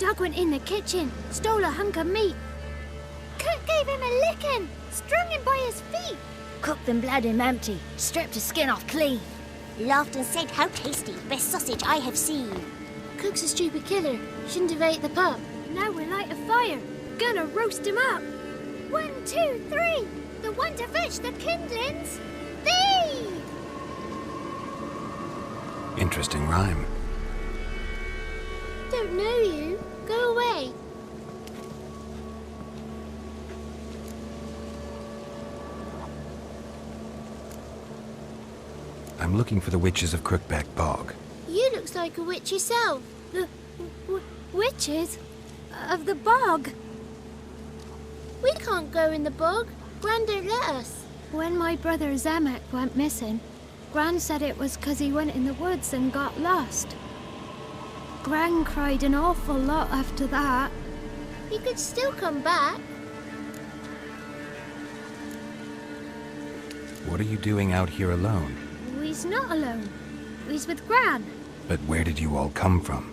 dog went in the kitchen, stole a hunk of meat. Cook gave him a licking, strung him by his feet. Cooked and bled him empty, stripped his skin off clean. Laughed and said, "How tasty, best sausage I have seen." Cook's a stupid killer, shouldn't have ate the pup. Now we'll light a fire, gonna roast him up. 1, 2, 3, the one to fetch the kindlings, thee! Interesting rhyme. Don't know you, go away. I'm looking for the witches of Crookback Bog. You looks like a witch yourself. The witches of the bog. We can't go in the bog. Gran don't let us. When my brother Zamek went missing, Gran said it was 'cause he went in the woods and got lost. Gran cried an awful lot after that. He could still come back. What are you doing out here alone? We's not alone. We's with Gran. But where did you all come from?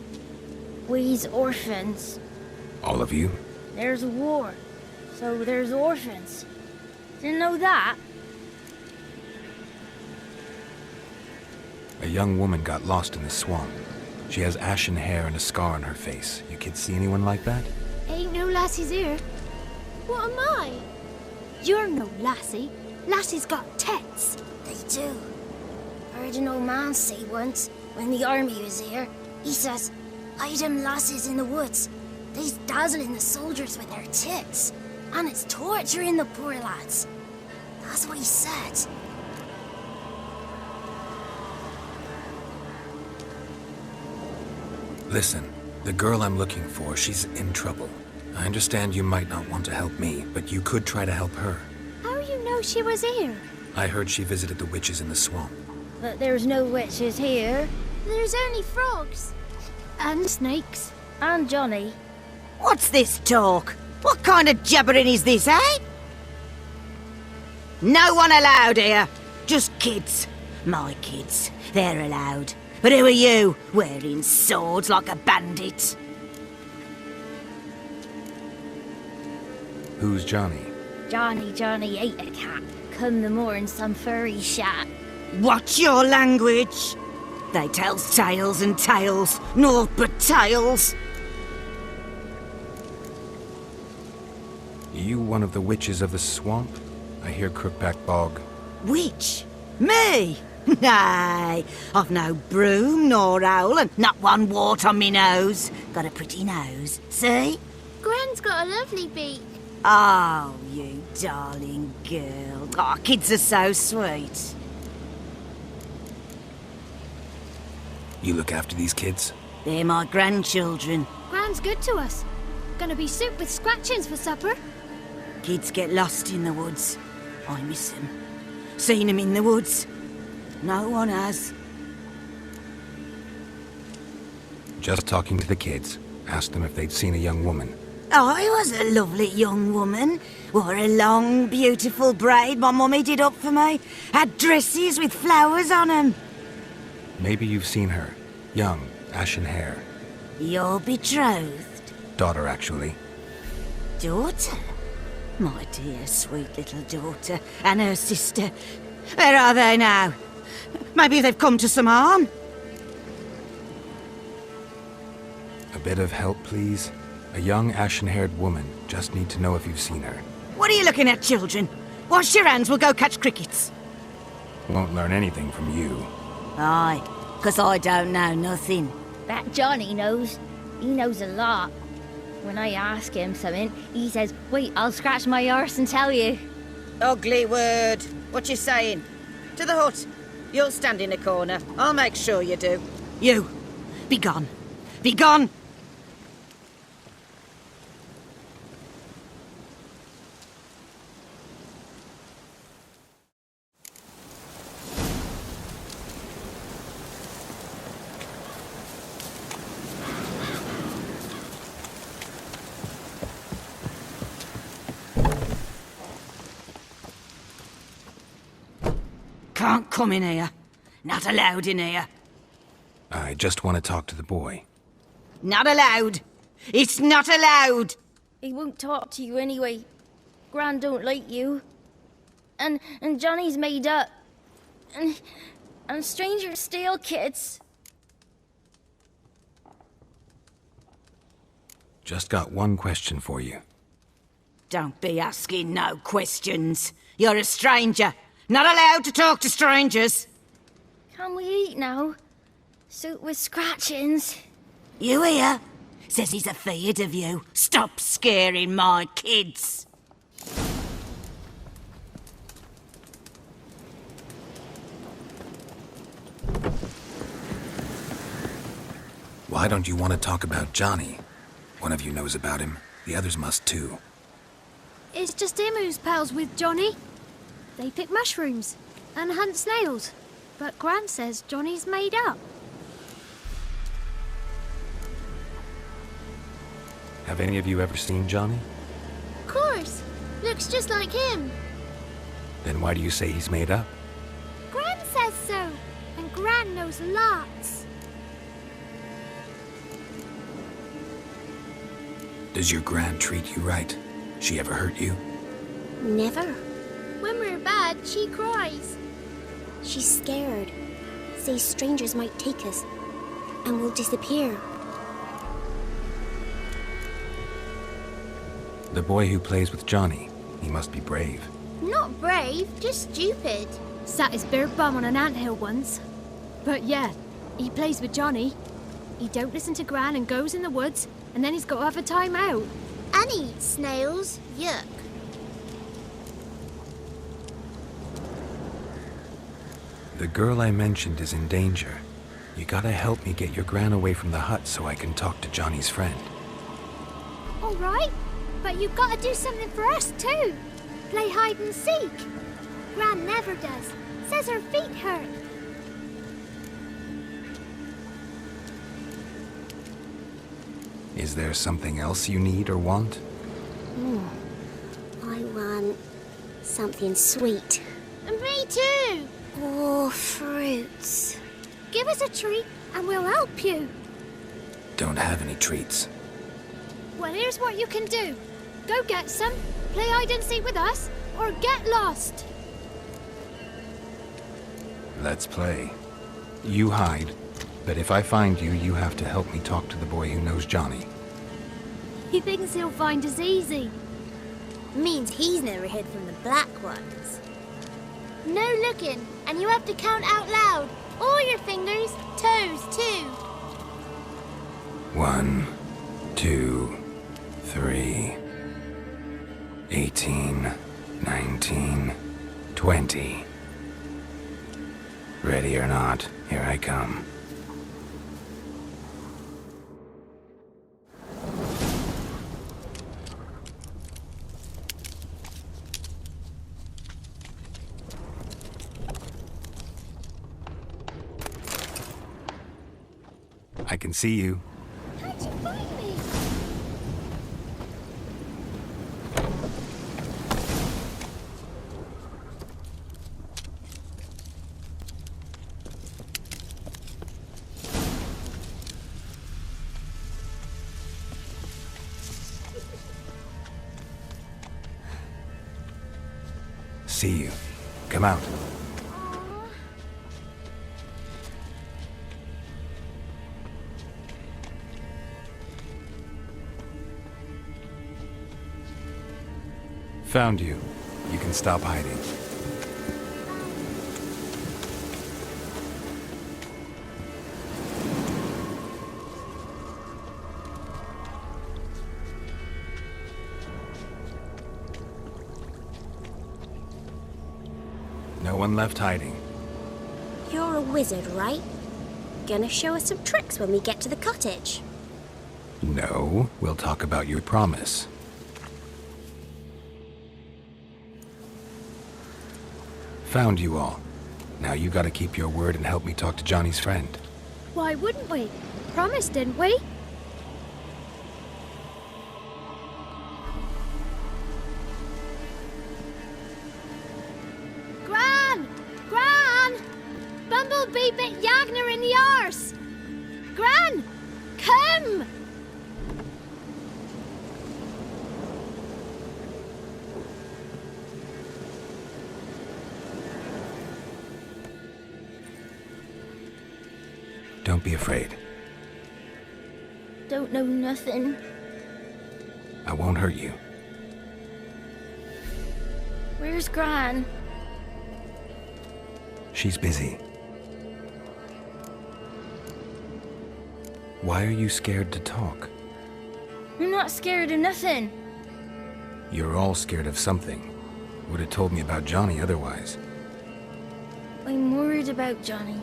We's orphans. All of you? There's a war, so there's orphans. Didn't know that? A young woman got lost in the swamp. She has ashen hair and a scar on her face. You kids see anyone like that? Ain't no lassies here. What am I? You're no lassie. Lassie's got tits. They do. I heard an old man say once, when the army was here, he says, "I them lasses in the woods. They's dazzling the soldiers with their tits, and it's torturing the poor lads." That's what he said. Listen, the girl I'm looking for, she's in trouble. I understand you might not want to help me, but you could try to help her. How you know she was here? I heard she visited the witches in the swamp. But there's no witches here. There's only frogs. And snakes. And Johnny. What's this talk? What kind of jabbering is this, eh? No one allowed here. Just kids. My kids. They're allowed. But who are you, wearing swords like a bandit? Who's Johnny? Johnny ate a cat. Come the more in some furry shat. Watch your language. They tells tales and tales, naught but tales. You one of the witches of the swamp? I hear Crookback Bog. Witch? Me? Nay, I've no broom nor owl and not one wart on me nose. Got a pretty nose, see? Gran's got a lovely beak. Oh, you darling girl. Oh, kids are so sweet. You look after these kids? They're my grandchildren. Gran's good to us. Gonna be soup with scratchings for supper. Kids get lost in the woods. I miss them. Seen them in the woods. No one has. Just talking to the kids. Asked them if they'd seen a young woman. I was a lovely young woman. Wore a long, beautiful braid my mummy did up for me. Had dresses with flowers on 'em. Maybe you've seen her. Young, ashen hair. Your betrothed? Daughter, actually. Daughter? My dear, sweet little daughter. And her sister. Where are they now? Maybe they've come to some harm? A bit of help, please? A young, ashen-haired woman. Just need to know if you've seen her. What are you looking at, children? Wash your hands, we'll go catch crickets. Won't learn anything from you. Aye, 'cause I don't know nothing. That Johnny knows. He knows a lot. When I ask him something, he says, "Wait, I'll scratch my arse and tell you." Ugly word. What you saying? To the hut. You'll stand in a corner. I'll make sure you do. You, be gone. Be gone! Can't come in here. Not allowed in here. I just want to talk to the boy. Not allowed. It's not allowed! He won't talk to you anyway. Gran don't like you. And Johnny's made up. And strangers steal kids. Just got one question for you. Don't be asking no questions. You're a stranger. Not allowed to talk to strangers. Can we eat now? Soup with scratchings. You hear? Says he's afeard of you. Stop scaring my kids. Why don't you want to talk about Johnny? One of you knows about him. The others must too. It's just him who's pals with Johnny. They pick mushrooms and hunt snails. But Gran says Johnny's made up. Have any of you ever seen Johnny? Of course. Looks just like him. Then why do you say he's made up? Gran says so. And Gran knows lots. Does your Gran treat you right? She ever hurt you? Never. When we're bad, she cries. She's scared. Says strangers might take us. And we'll disappear. The boy who plays with Johnny, he must be brave. Not brave, just stupid. Sat his bare bum on an anthill once. But yeah, he plays with Johnny. He don't listen to Gran and goes in the woods, and then he's got to have a time out. And he eats snails. Yuck. The girl I mentioned is in danger. You gotta help me get your Gran away from the hut so I can talk to Johnny's friend. All right, but you've got to do something for us too. Play hide and seek. Gran never does. Says her feet hurt. Is there something else you need or want? I want something sweet. And me too. Oh, fruits. Give us a treat and we'll help you. Don't have any treats. Well, here's what you can do. Go get some, play hide and seek with us, or get lost. Let's play. You hide, but if I find you, you have to help me talk to the boy who knows Johnny. He thinks he'll find us easy. Means he's never hid from the black ones. No looking, and you have to count out loud. All your fingers, toes too. 1, 2, 3, 18, 19, 20. Ready or not, here I come. I can see you. How'd you find me? See you. Come out. Found you. You can stop hiding. No one left hiding. You're a wizard, right? Gonna show us some tricks when we get to the cottage. No, we'll talk about your promise. Found you all. Now you gotta keep your word and help me talk to Johnny's friend. Why wouldn't we? Promised, didn't we? Gran! Gran! Bumblebee bit Yagner in the arse! Gran! Come! be afraid. Don't know nothing. I won't hurt you. Where's Gran? She's busy. Why are you scared to talk? I'm not scared of nothing. You're all scared of something. Would have told me about Johnny otherwise. I'm worried about Johnny.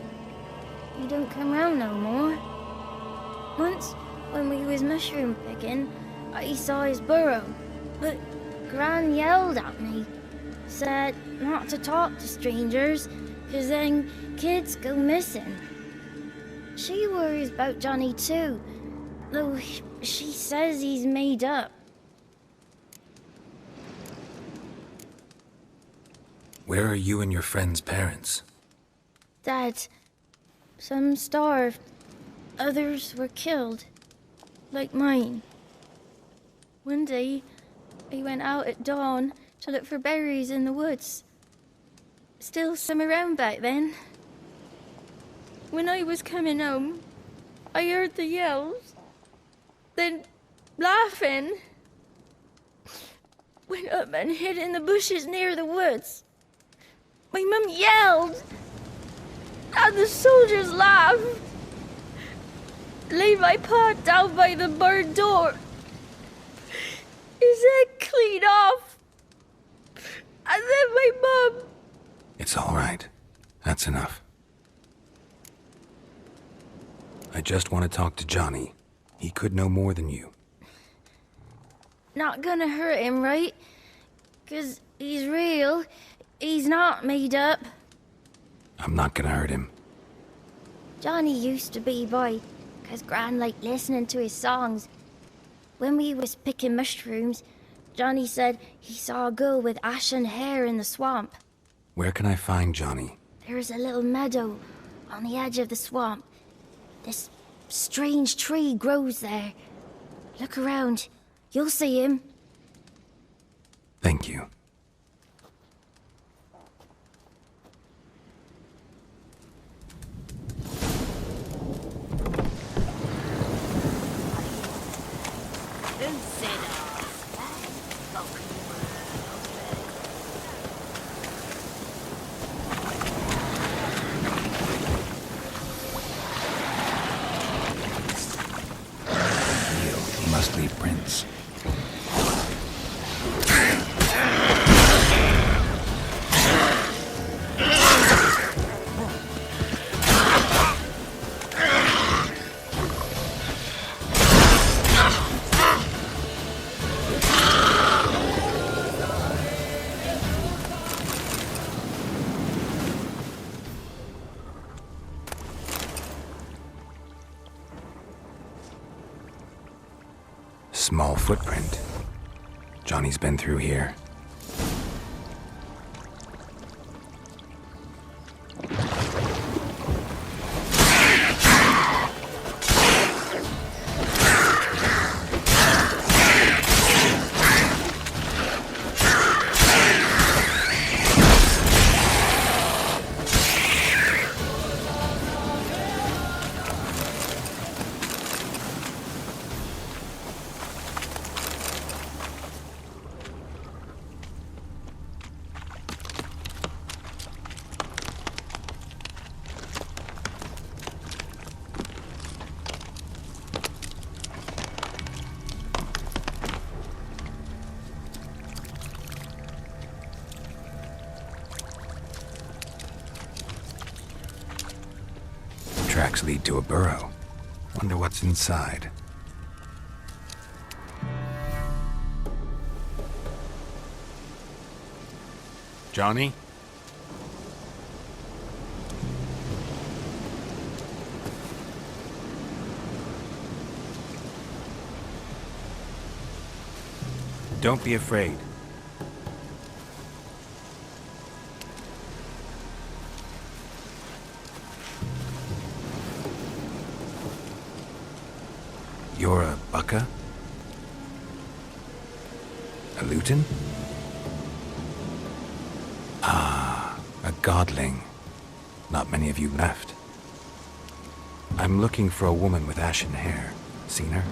He don't come round no more. Once, when we was mushroom picking, I saw his burrow, but Gran yelled at me. Said not to talk to strangers, 'cause then kids go missing. She worries about Johnny too, though she says he's made up. Where are you and your friend's parents? Dad, some starved, others were killed, like mine. One day, I went out at dawn to look for berries in the woods. Still some around back then. When I was coming home, I heard the yells, then laughing. Went up and hid in the bushes near the woods. My mum yelled, and the soldiers laughed. Laid my pa down by the barn door. His head clean off. And then my mum... It's all right. That's enough. I just want to talk to Johnny. He could know more than you. Not gonna hurt him, right? 'Cause he's real. He's not made up. I'm not gonna hurt him. Johnny used to be boy, 'cause Gran liked listening to his songs. When we was picking mushrooms, Johnny said he saw a girl with ashen hair in the swamp. Where can I find Johnny? There's a little meadow on the edge of the swamp. This strange tree grows there. Look around. You'll see him. Thank you. He must leave prints. Small footprint. Johnny's been through here. Tracks lead to a burrow. Wonder what's inside. Johnny? Don't be afraid. You're a bucka? A lutin? Ah, a godling. Not many of you left. I'm looking for a woman with ashen hair. Seen her?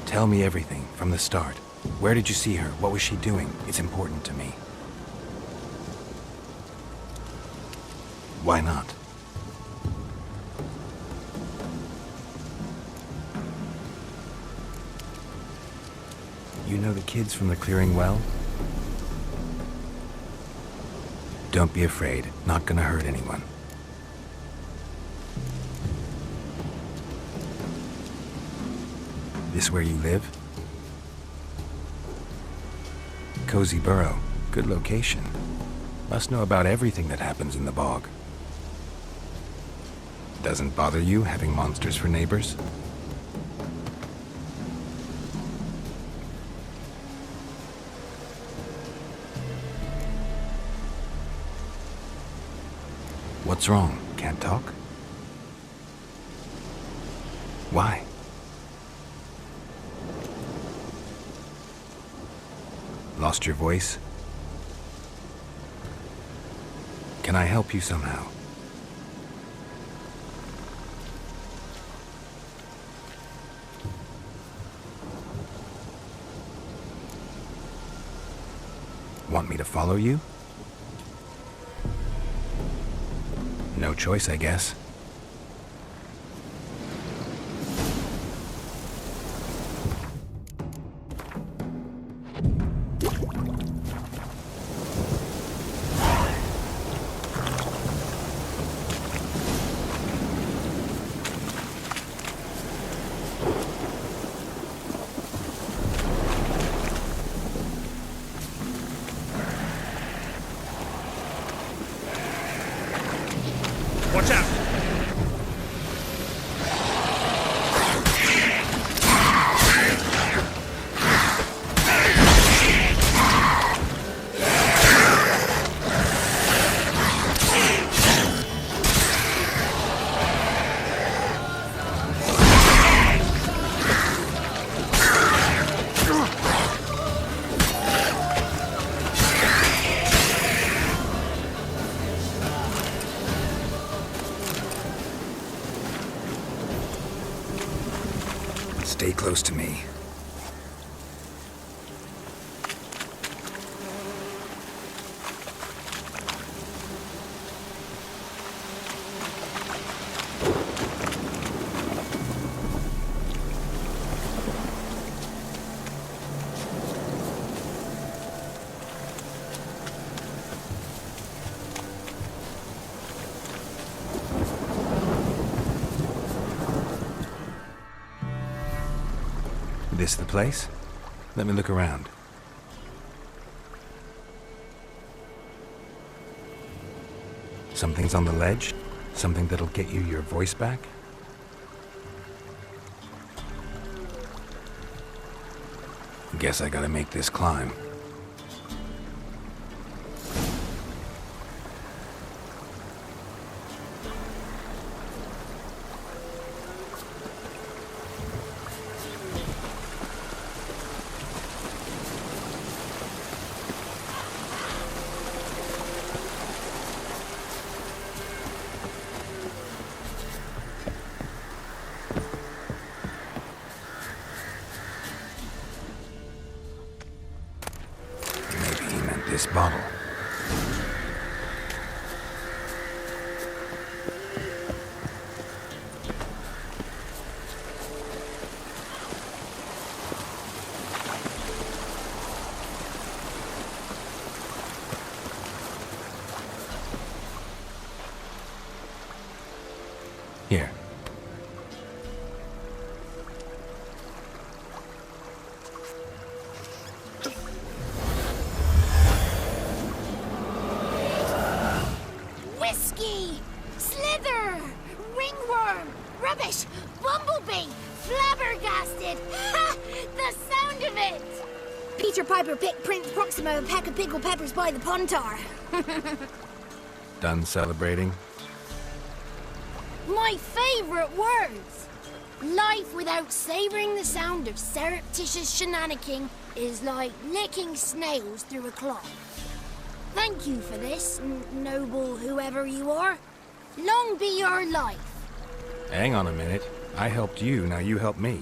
Tell me everything, from the start. Where did you see her? What was she doing? It's important to me. Why not? You know the kids from the clearing well? Don't be afraid. Not gonna hurt anyone. This where you live? Cozy Burrow. Good location. Must know about everything that happens in the bog. Doesn't bother you having monsters for neighbors? What's wrong? Can't talk? Why? Lost your voice? Can I help you somehow? Want me to follow you? No choice, I guess. Watch out! Stay close to me. This the place? Let me look around. Something's on the ledge? Something that'll get you your voice back? Guess I gotta make this climb. This bottle. Here. Whiskey! Slither! Ringworm! Rubbish! Bumblebee! Flabbergasted! Ha! The sound of it! Peter Piper picked Prince Proximo a pack of pickled peppers by the pontar. Done celebrating? My favourite words! Life without savouring the sound of surreptitious shenanigans is like licking snails through a cloth. Thank you for this, noble whoever you are. Long be your life. Hang on a minute. I helped you, now you help me.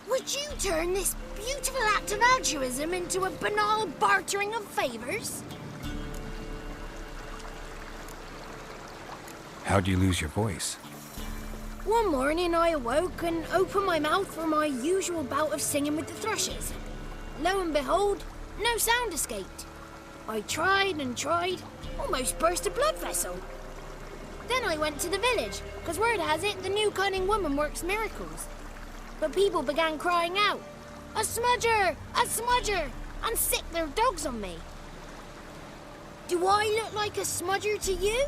Would you turn this beautiful act of altruism into a banal bartering of favors? How'd you lose your voice? One morning I awoke and opened my mouth for my usual bout of singing with the thrushes. Lo and behold, no sound escaped. I tried and tried, almost burst a blood vessel. Then I went to the village, because word has it the new cunning woman works miracles. But people began crying out, "A smudger! A smudger!" and sick their dogs on me. Do I look like a smudger to you?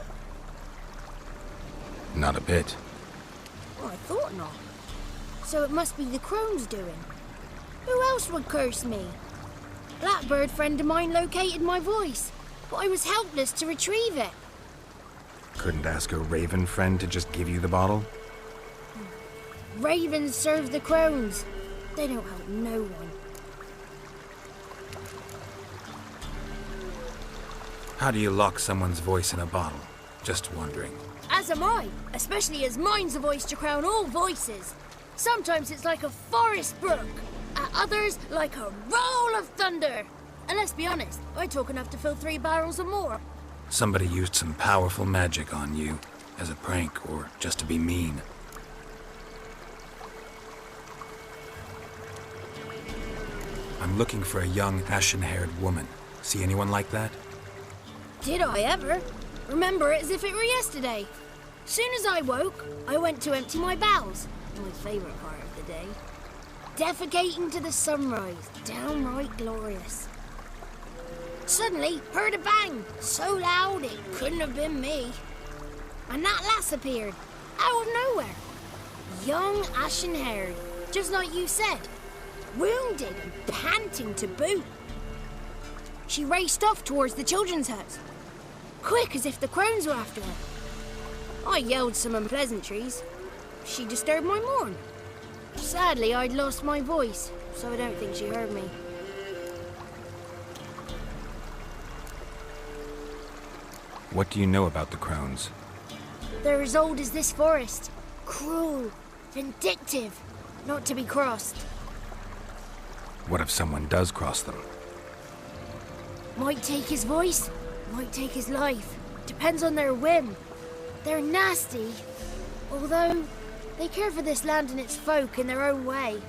Not a bit. Well, I thought not. So it must be the crone's doing. Who else would curse me? Blackbird friend of mine located my voice, but I was helpless to retrieve it. Couldn't ask a raven friend to just give you the bottle? Ravens serve the crones. They don't help no one. How do you lock someone's voice in a bottle? Just wondering. As am I, especially as mine's a voice to crown all voices. Sometimes it's like a forest brook, at others like a roll of thunder. And let's be honest, I talk enough to fill 3 barrels or more. Somebody used some powerful magic on you, as a prank or just to be mean. I'm looking for a young, ashen-haired woman. See anyone like that? Did I ever? Remember it as if it were yesterday. Soon as I woke, I went to empty my bowels. My favourite part of the day. Defecating to the sunrise. Downright glorious. Suddenly, heard a bang. So loud it couldn't have been me. And that lass appeared. Out of nowhere. Young, ashen-haired. Just like you said. Wounded and panting to boot. She raced off towards the children's hut. Quick as if the crones were after her. I yelled some unpleasantries. She disturbed my morn. Sadly, I'd lost my voice, so I don't think she heard me. What do you know about the crones? They're as old as this forest. Cruel, vindictive, not to be crossed. What if someone does cross them? Might take his voice, might take his life. Depends on their whim. They're nasty, although they care for this land and its folk in their own way.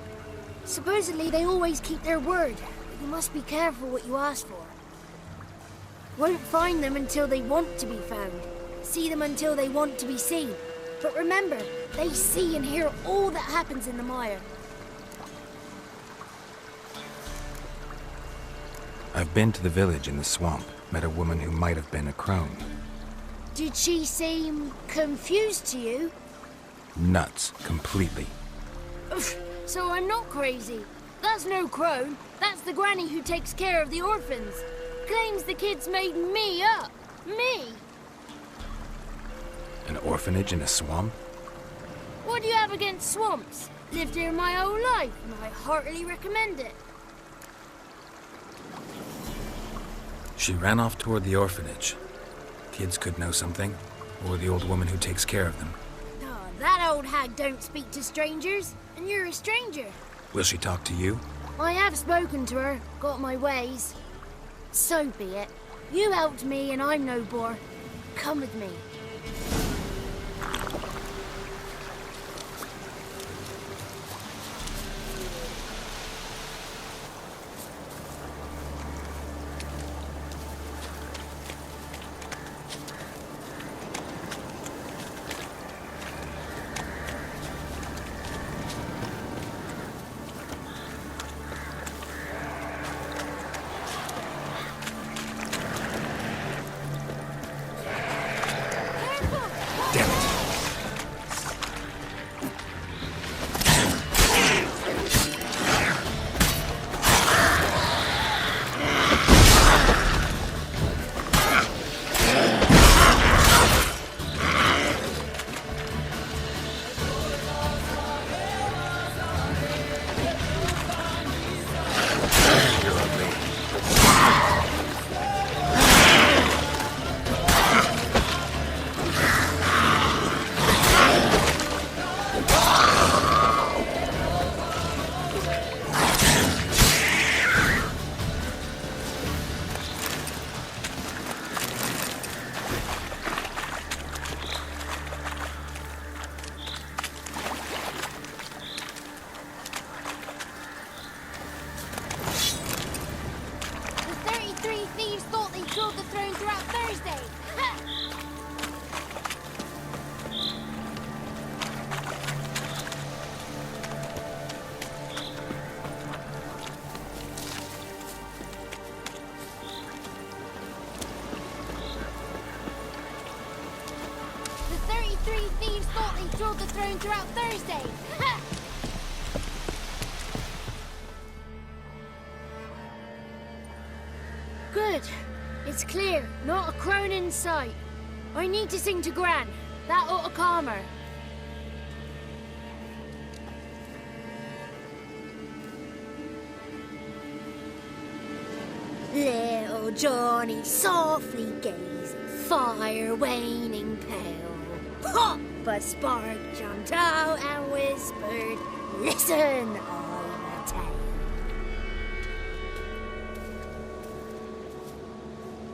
Supposedly they always keep their word, but you must be careful what you ask for. Won't find them until they want to be found. See them until they want to be seen. But remember, they see and hear all that happens in the mire. I've been to the village in the swamp, met a woman who might have been a crone. Did she seem confused to you? Nuts, completely. So I'm not crazy. That's no crone. That's the granny who takes care of the orphans. Claims the kids made me up. Me! An orphanage in a swamp? What do you have against swamps? Lived here my whole life, and I heartily recommend it. She ran off toward the orphanage. Kids could know something, or the old woman who takes care of them. Oh, that old hag don't speak to strangers, and you're a stranger. Will she talk to you? I have spoken to her, got my ways. So be it. You helped me, and I'm no bore. Come with me. thrown throughout Thursday. Ha! Good. It's clear. Not a crone in sight. I need to sing to Gran. That ought to calm her. Little Johnny softly gazing, fire waning pale. Pop! A spark jumped out and whispered, "Listen, I'm a tale."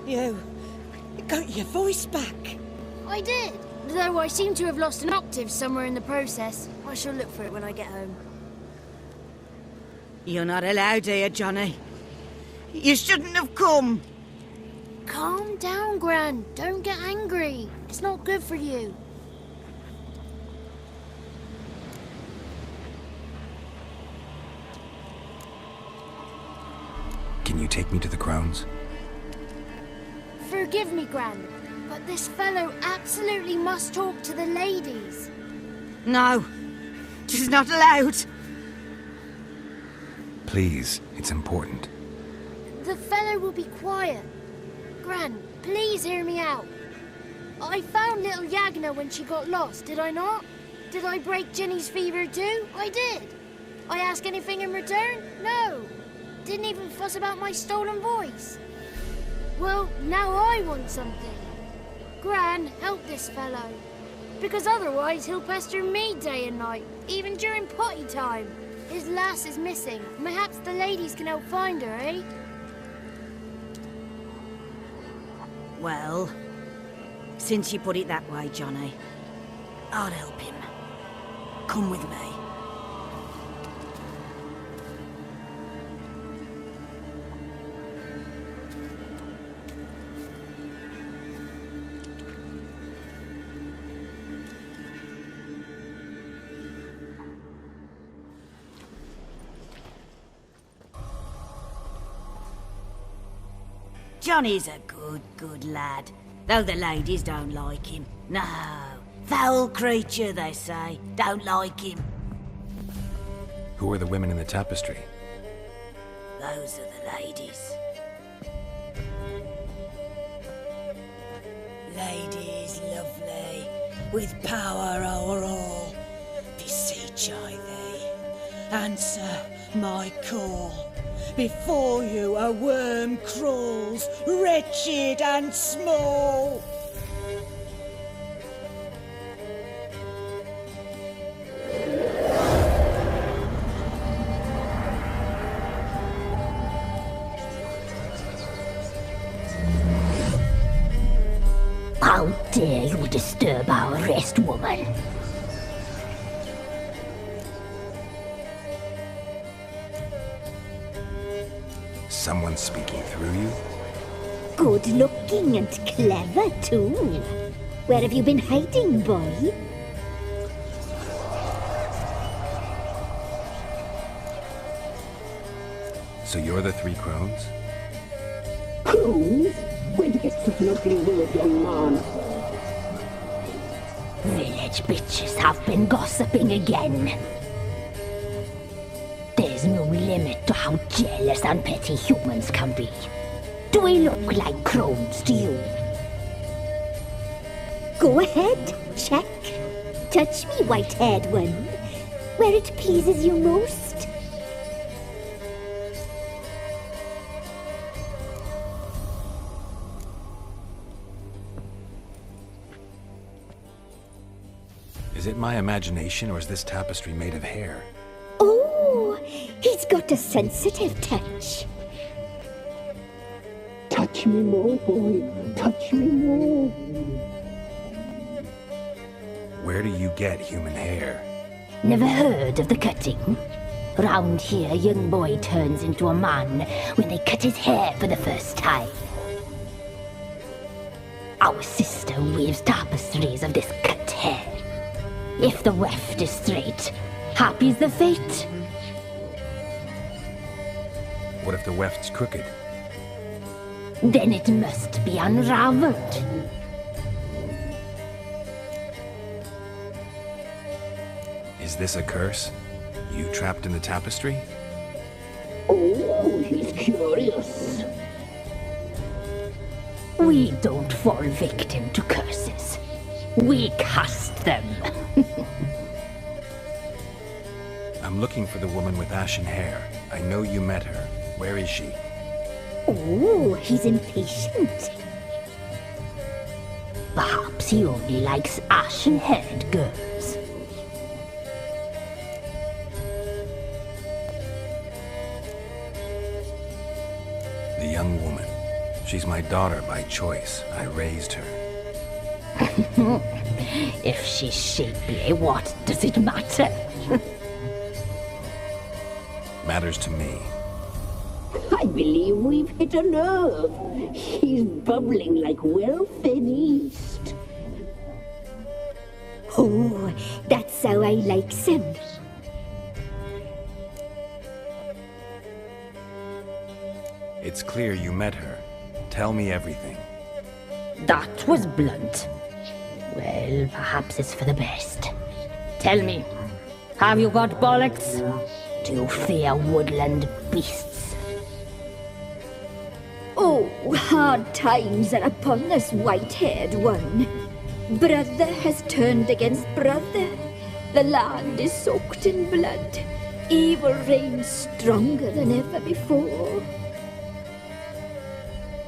You got your voice back. I did, though I seem to have lost an octave somewhere in the process. I shall look for it when I get home. You're not allowed here, Johnny. You shouldn't have come. Calm down, Gran. Don't get angry. It's not good for you. Can you take me to the Crones? Forgive me, Gran, but this fellow absolutely must talk to the ladies. No, she's not allowed. Please, it's important. The fellow will be quiet. Gran, please hear me out. I found little Yagna when she got lost, did I not? Did I break Ginny's fever too? I did. I ask anything in return? No. Didn't even fuss about my stolen voice. Well, now I want something. Gran, help this fellow. Because otherwise he'll pester me day and night, even during potty time. His lass is missing. Perhaps the ladies can help find her, eh? Well, since you put it that way, Johnny, I'll help him. Come with me. Johnny's a good lad, though the ladies don't like him. No, foul creature, they say. Don't like him. Who are the women in the tapestry? Those are the ladies. Ladies lovely, with power o'er all. Beseech I thee, answer my call. Before you a worm crawls, wretched and small. How dare you disturb our rest, woman? Someone speaking through you? Good looking and clever, too. Where have you been hiding, boy? So you're the three crones? Crones? Where'd you get such an ugly word, young man? Village bitches have been gossiping again. There's no limit to how jealous and petty humans can be. Do we look like crones to you? Go ahead, check. Touch me, white-haired one, where it pleases you most. Is it my imagination, or is this tapestry made of hair? Oh, he's got a sensitive touch. Touch me more, boy. Touch me more. Where do you get human hair? Never heard of the cutting? Round here, a young boy turns into a man when they cut his hair for the first time. Our sister weaves tapestries of this cut hair. If the weft is straight, happy's the fate. What if the weft's crooked? Then it must be unraveled. Is this a curse? You trapped in the tapestry? Oh, he's curious. We don't fall victim to curses. We cast them. I'm looking for the woman with ashen hair. I know you met her. Where is she? Oh, he's impatient. Perhaps he only likes ashen-haired girls. The young woman. She's my daughter by choice. I raised her. If she's shapely, what does it matter? Matters to me. I believe we've hit a nerve. He's bubbling like well-fed yeast. Oh, that's how I likes him. It's clear you met her. Tell me everything. That was blunt. Well, perhaps it's for the best. Tell me, have you got bollocks? Do you fear woodland beasts? Oh, hard times are upon us, white-haired one. Brother has turned against brother. The land is soaked in blood. Evil reigns stronger than ever before.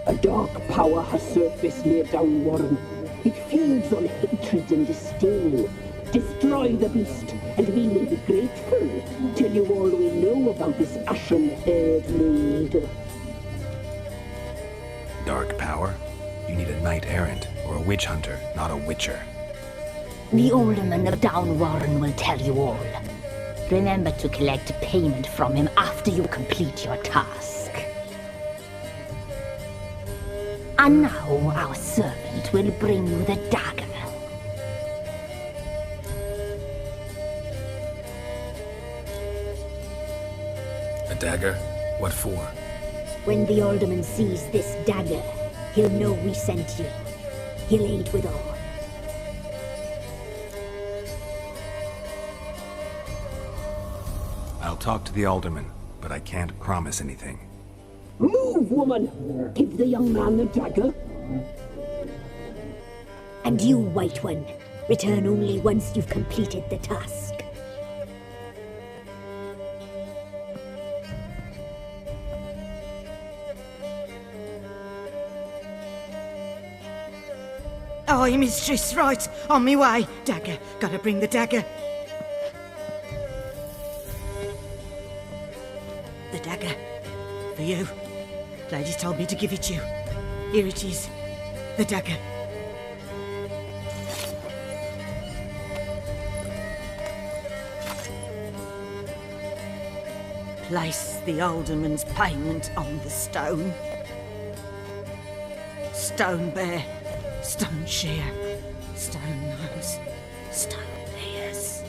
A dark power has surfaced near Downwarren. It feeds on hatred and disdain. Destroy the beast, and we may be grateful. Tell you all we know about this ashen-haired maid. Dark power? You need a knight-errant or a witch hunter, not a witcher. The alderman of Downwarren will tell you all. Remember to collect payment from him after you complete your task. And now our servant will bring you the dagger. A dagger? What for? When the alderman sees this dagger, he'll know we sent you. He'll aid with all. I'll talk to the alderman, but I can't promise anything. Move, woman! Give the young man the dagger. And you, White One, return only once you've completed the task. Aye, mistress, right. On me way. Dagger. Gotta bring the dagger. The dagger. For you. Lady told me to give it you. Here it is. The dagger. Place the alderman's payment on the stone. Stone bear. Stone shear, stone nose, stone ears.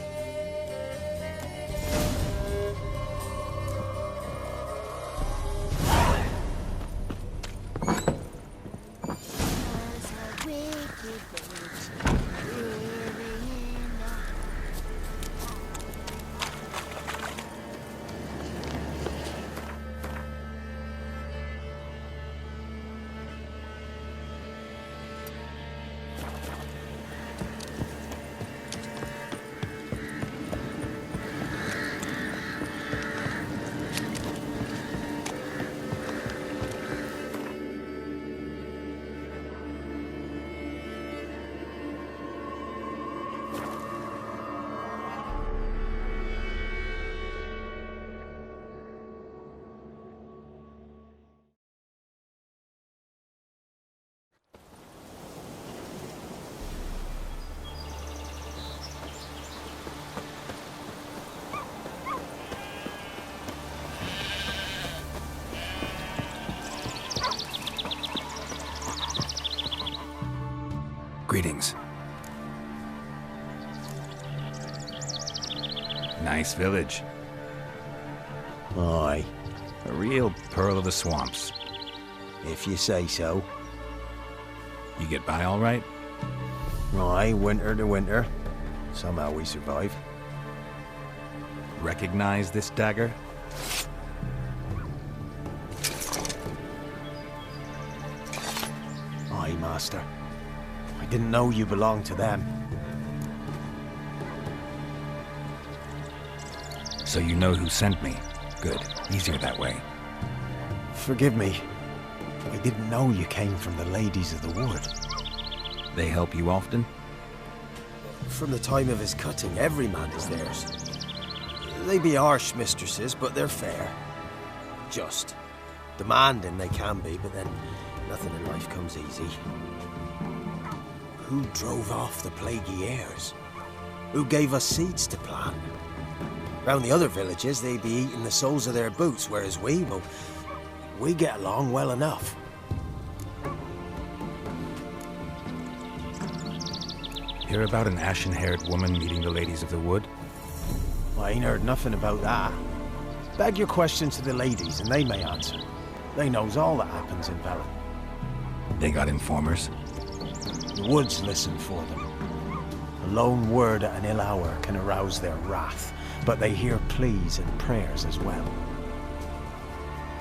Greetings. Nice village. Aye, A real pearl of the swamps. if you say so. You get by all right? Aye, winter to winter. Somehow we survive. recognize this dagger? Aye, Master. I didn't know you belonged to them. So you know who sent me. Good. Easier that way. Forgive me. I didn't know you came from the Ladies of the Wood. They help you often? From the time of his cutting, every man is theirs. They be harsh mistresses, but they're fair. Just. Demanding they can be, but then nothing in life comes easy. Who drove off the plaguey airs? Who gave us seeds to plant? Round the other villages, they be eating the soles of their boots, whereas well, we get along well enough. Hear about an ashen-haired woman meeting the Ladies of the Wood? I ain't heard nothing about that. Beg your question to the ladies, and they may answer. They knows all that happens in Velen. They got informers? The woods listen for them. A lone word at an ill hour can arouse their wrath, but they hear pleas and prayers as well.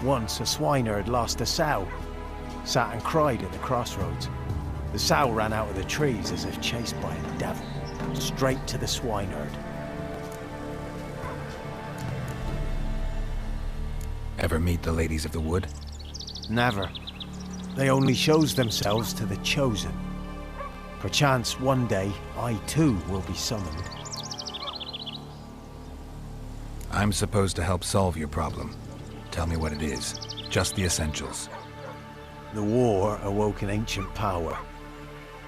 Once a swineherd lost a sow, sat and cried at the crossroads. The sow ran out of the trees as if chased by a devil, straight to the swineherd. Ever meet the Ladies of the Wood? Never. They only shows themselves to the chosen. Perchance one day, I too will be summoned. I'm supposed to help solve your problem. Tell me what it is. Just the essentials. The war awoke an ancient power.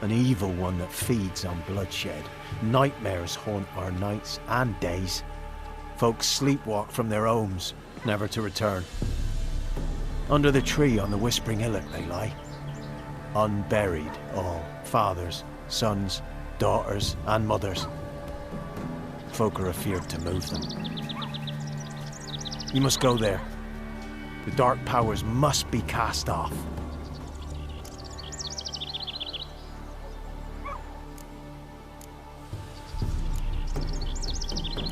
An evil one that feeds on bloodshed. Nightmares haunt our nights and days. Folks sleepwalk from their homes, never to return. Under the tree on the Whispering Hillock they lie. Unburied all, fathers, sons, daughters and mothers. Folk are afeard to move them. You must go there. The dark powers must be cast off.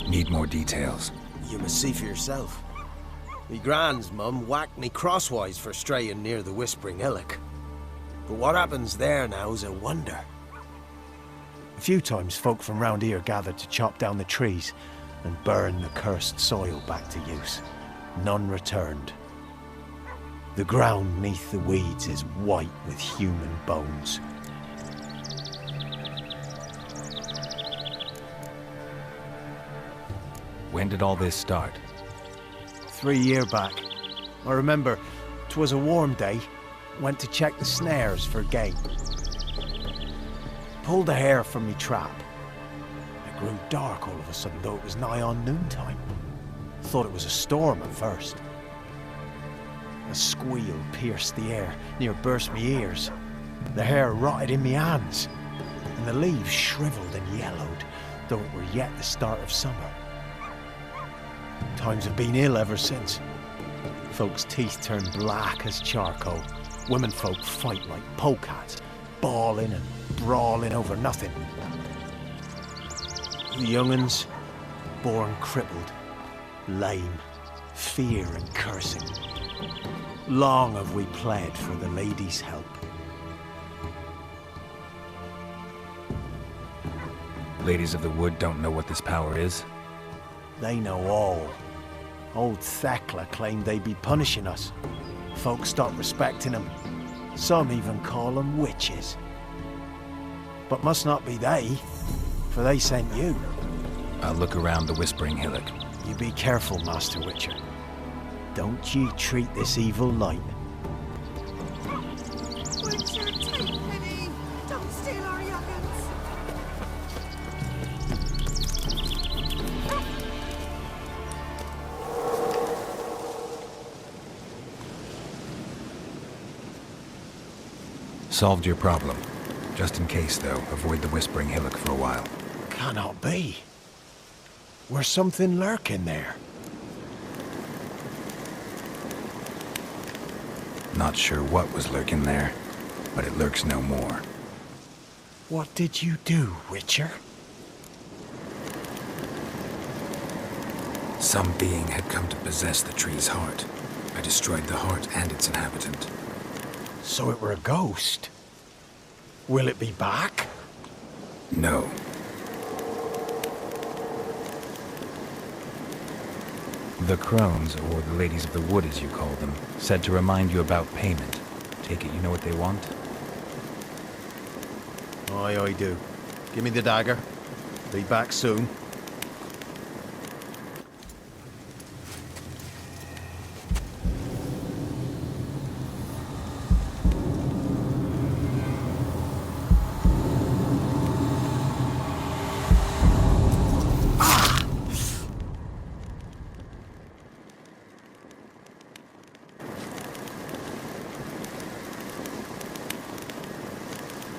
Need more details. You must see for yourself. Me grand's mum whacked me crosswise for straying near the Whispering Hillock. But what happens there now's a wonder. A few times folk from round here gathered to chop down the trees and burn the cursed soil back to use. None returned. The ground neath the weeds is white with human bones. When did all this start? 3 years back. I remember 'twas a warm day. Went to check the snares for game. Pulled a hare from me trap. It grew dark all of a sudden, though it was nigh on noontime. Thought it was a storm at first. A squeal pierced the air, near burst me ears. The hare rotted in me hands, and the leaves shriveled and yellowed, though it were yet the start of summer. Times have been ill ever since. Folks' teeth turn black as charcoal. Womenfolk fight like polecats, bawling and brawling over nothing. The young'uns, born crippled, lame, fear and cursing. Long have we pled for the ladies' help. Ladies of the Wood don't know what this power is? They know all. Old Thekla claimed they'd be punishing us. Folks stopped respecting them. Some even call them witches. But must not be they, for they sent you. I'll look around the Whispering Hillock. You be careful, Master Witcher. Don't ye treat this evil light. Witcher, take pity! Don't steal our young'uns! Solved your problem. Just in case, though, avoid the Whispering Hillock for a while. Cannot be. Where's something lurking there? Not sure what was lurking there, but it lurks no more. What did you do, Witcher? Some being had come to possess the tree's heart. I destroyed the heart and its inhabitant. So it were a ghost? Will it be back? No. The crones, or the ladies of the wood as you call them, said to remind you about payment. Take it you know what they want? Aye, I do. Give me the dagger. Be back soon.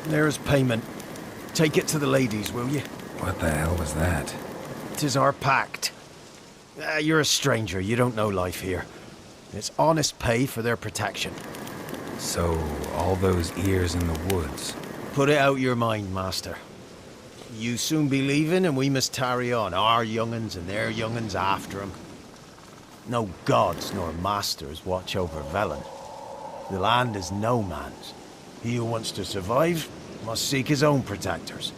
There's payment. Take it to the ladies, will you? What the hell was that? 'Tis our pact. You're a stranger, you don't know life here. It's honest pay for their protection. So, all those ears in the woods. Put it out your mind, master. You soon be leaving and we must tarry on, our young'uns and their young'uns after 'em. No gods nor masters watch over Velen. The land is no man's. He who wants to survive must seek his own protectors.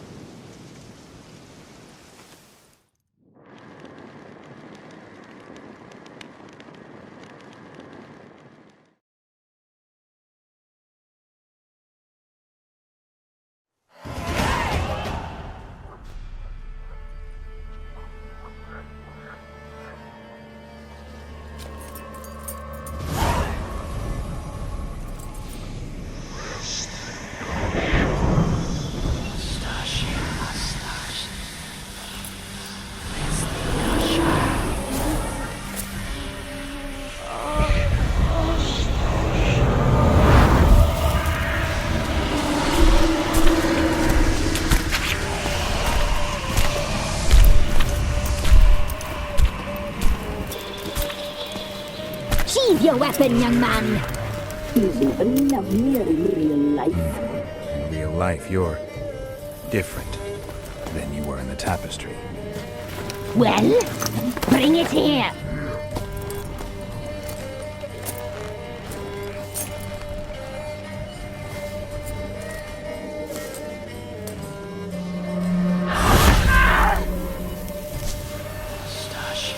Sheathe your weapon, young man. He's even lovelier in real life. In real life, you're different than you were in the tapestry. Well, bring it here.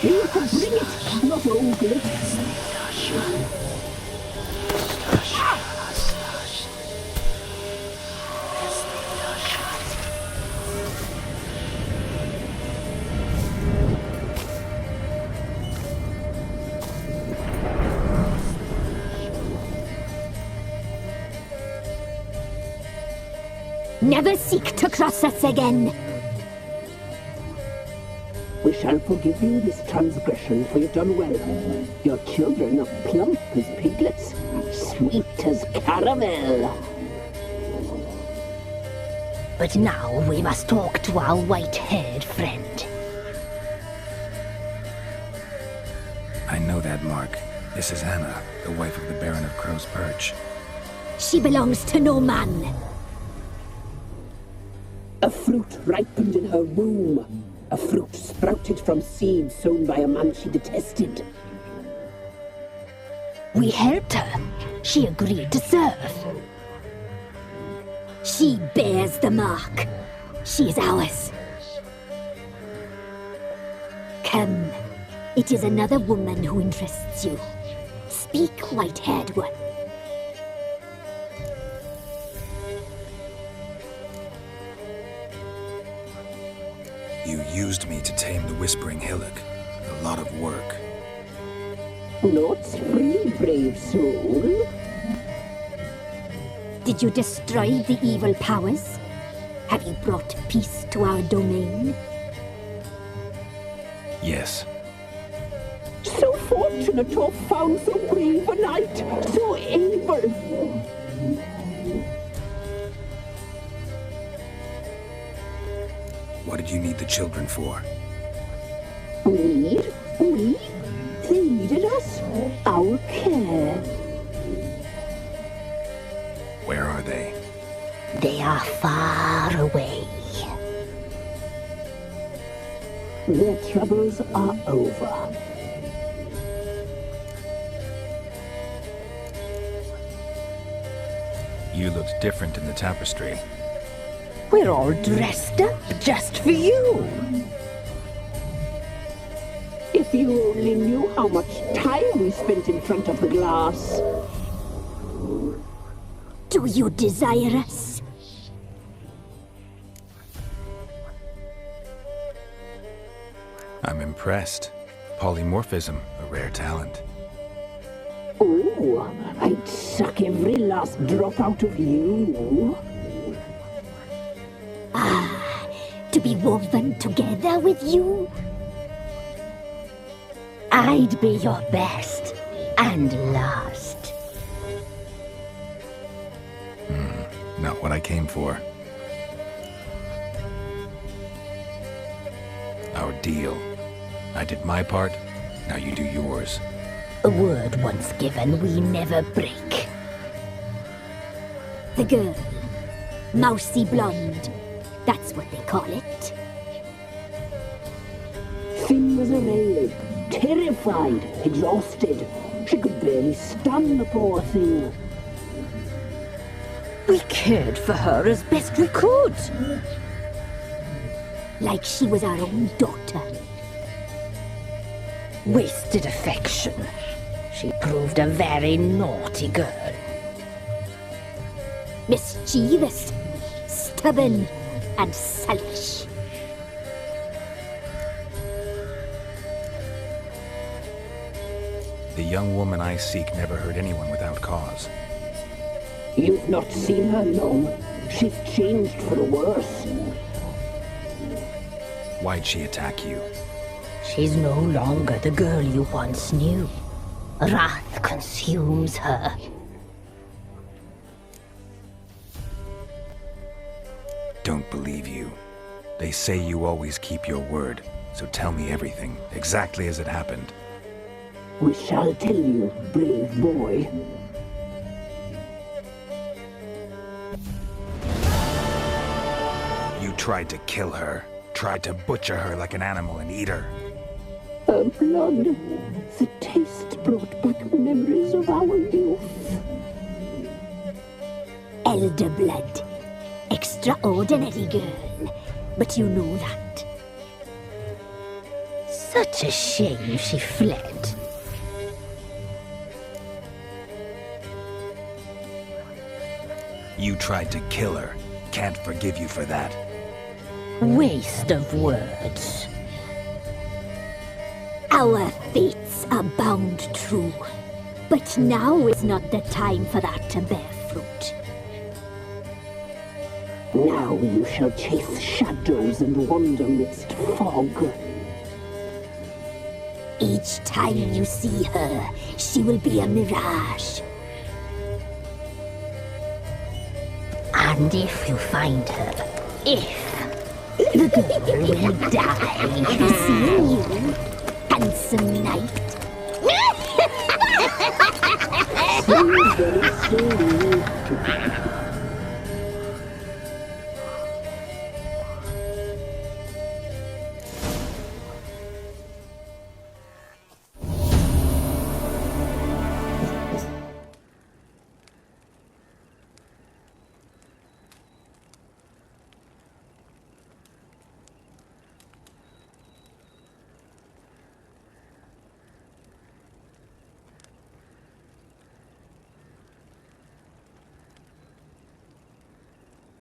You can bring it, not ogle it. Never seek to cross us again. We shall forgive you this transgression, for you've done well. Your children are plump as piglets, sweet as caramel. But now we must talk to our white-haired friend. I know that mark. This is Anna, the wife of the Baron of Crow's Perch. She belongs to no man. A fruit ripened in her womb. A fruit sprouted from seeds sown by a man she detested. We helped her. She agreed to serve. She bears the mark. She is ours. Come. It is another woman who interests you. Speak, white-haired one. You used me to tame the Whispering Hillock. A lot of work. Not free, brave soul. Did you destroy the evil powers? Have you brought peace to our domain? Yes. So fortunate to have found so brave a knight, so able. What did you need the children for? Need? We? They needed us. Our care. Where are they? They are far away. Their troubles are over. You looked different in the tapestry. We're all dressed up just for you. If you only knew how much time we spent in front of the glass. Do you desire us? I'm impressed. Polymorphism, a rare talent. Oh, I'd suck every last drop out of you. To be woven together with you? I'd be your best and last. Not what I came for. Our deal. I did my part, now you do yours. A word once given, we never break. The girl. Mousy blonde. That's what they call it. Thin as a rail, terrified, exhausted. She could barely stand, the poor thing. We cared for her as best we could. Like she was our own daughter. Wasted affection. She proved a very naughty girl. Mischievous, stubborn, and selfish. The young woman I seek never hurt anyone without cause. You've not seen her long. She's changed for the worse. Why'd she attack you? She's no longer the girl you once knew. Wrath consumes her. Don't believe you. They say you always keep your word, so tell me everything, exactly as it happened. We shall tell you, brave boy. You tried to kill her, tried to butcher her like an animal and eat her. Her blood, the taste brought back memories of our youth. Elder blood. Extraordinary girl. But you know that. Such a shame she fled. You tried to kill her. Can't forgive you for that. Waste of words. Our fates are bound true. But now is not the time for that to bear fruit. Now you shall chase shadows and wander midst fog. Each time you see her, she will be a mirage. And if you find her, the girl will die. Seeing you, handsome knight. Very slowly.